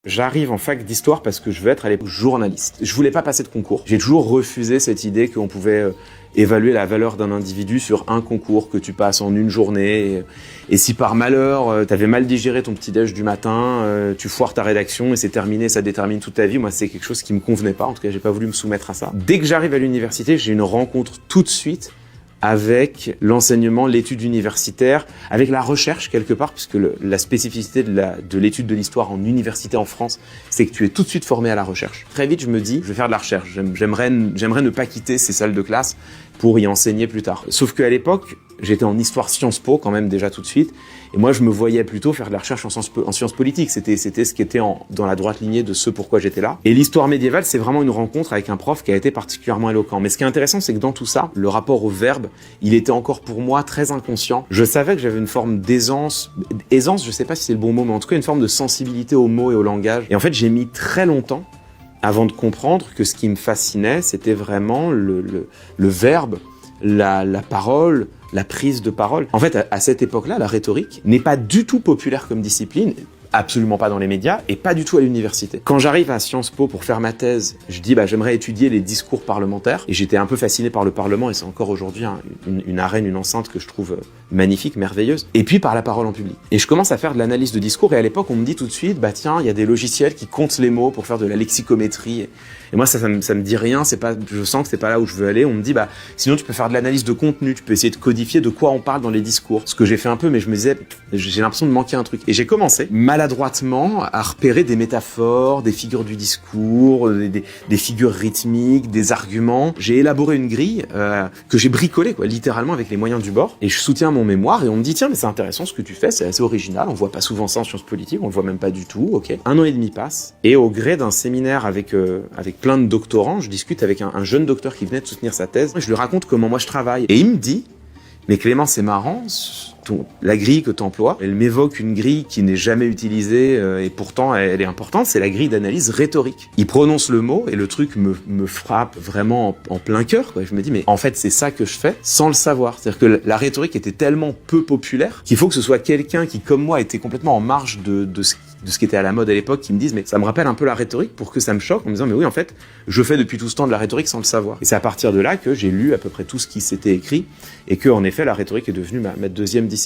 J'arrive en fac d'histoire parce que je veux être à l'époque journaliste. Je voulais pas passer de concours. J'ai toujours refusé cette idée qu'on pouvait évaluer la valeur d'un individu sur un concours que tu passes en une journée. Et si par malheur, t'avais mal digéré ton petit-déj du matin, tu foires ta rédaction et c'est terminé, ça détermine toute ta vie. Moi, c'est quelque chose qui me convenait pas. En tout cas, j'ai pas voulu me soumettre à ça. Dès que j'arrive à l'université, j'ai une rencontre tout de suite avec l'enseignement, l'étude universitaire, avec la recherche quelque part, puisque la spécificité de l'étude de l'histoire en université en France, c'est que tu es tout de suite formé à la recherche. Très vite, je me dis, je vais faire de la recherche. J'aimerais ne pas quitter ces salles de classe pour y enseigner plus tard. Sauf qu'à l'époque, j'étais en histoire Sciences Po quand même déjà tout de suite, et moi je me voyais plutôt faire de la recherche en sciences politiques. C'était ce qui était dans la droite lignée de ce pourquoi j'étais là. Et l'histoire médiévale, c'est vraiment une rencontre avec un prof qui a été particulièrement éloquent. Mais ce qui est intéressant, c'est que dans tout ça, le rapport au verbe, il était encore pour moi très inconscient. Je savais que j'avais une forme d'aisance, je sais pas si c'est le bon mot, mais en tout cas une forme de sensibilité aux mots et au langage. Et en fait, j'ai mis très longtemps avant de comprendre que ce qui me fascinait, c'était vraiment le verbe, la parole, la prise de parole. En fait, à cette époque-là, la rhétorique n'est pas du tout populaire comme discipline, absolument pas dans les médias, et pas du tout à l'université. Quand j'arrive à Sciences Po pour faire ma thèse, je dis j'aimerais étudier les discours parlementaires, et j'étais un peu fasciné par le Parlement, et c'est encore aujourd'hui une arène, une enceinte que je trouve magnifique, merveilleuse, et puis par la parole en public. Et je commence à faire de l'analyse de discours, et à l'époque, on me dit tout de suite, tiens, il y a des logiciels qui comptent les mots pour faire de la lexicométrie, et moi, ça me dit rien, je sens que c'est pas là où je veux aller. On me dit, sinon tu peux faire de l'analyse de contenu, tu peux essayer de codifier de quoi on parle dans les discours. Ce que j'ai fait un peu, mais je me disais, j'ai l'impression de manquer un truc. Et j'ai commencé, maladroitement, à repérer des métaphores, des figures du discours, des figures rythmiques, des arguments. J'ai élaboré une grille, que j'ai bricolée, littéralement avec les moyens du bord. Et je soutiens mon mémoire, et on me dit, tiens, mais c'est intéressant ce que tu fais, c'est assez original, on voit pas souvent ça en sciences politiques, on le voit même pas du tout, ok. 1 an et demi passe, et au gré d'un séminaire avec plein de doctorants, je discute avec un jeune docteur qui venait de soutenir sa thèse, et je lui raconte comment moi je travaille. Et il me dit, mais Clément, c'est marrant, la grille que tu emploies, elle m'évoque une grille qui n'est jamais utilisée, et pourtant elle est importante, c'est la grille d'analyse rhétorique. Il prononce le mot, et le truc me frappe vraiment en plein cœur, Je me dis, mais en fait c'est ça que je fais, sans le savoir. C'est-à-dire que la rhétorique était tellement peu populaire, qu'il faut que ce soit quelqu'un qui, comme moi, était complètement en marge de ce qui était à la mode à l'époque, qui me disent, mais ça me rappelle un peu la rhétorique, pour que ça me choque, en me disant, mais oui, en fait, je fais depuis tout ce temps de la rhétorique sans le savoir. Et c'est à partir de là que j'ai lu à peu près tout ce qui s'était écrit, et que, en effet, la rhétorique est devenue ma deuxième discipline.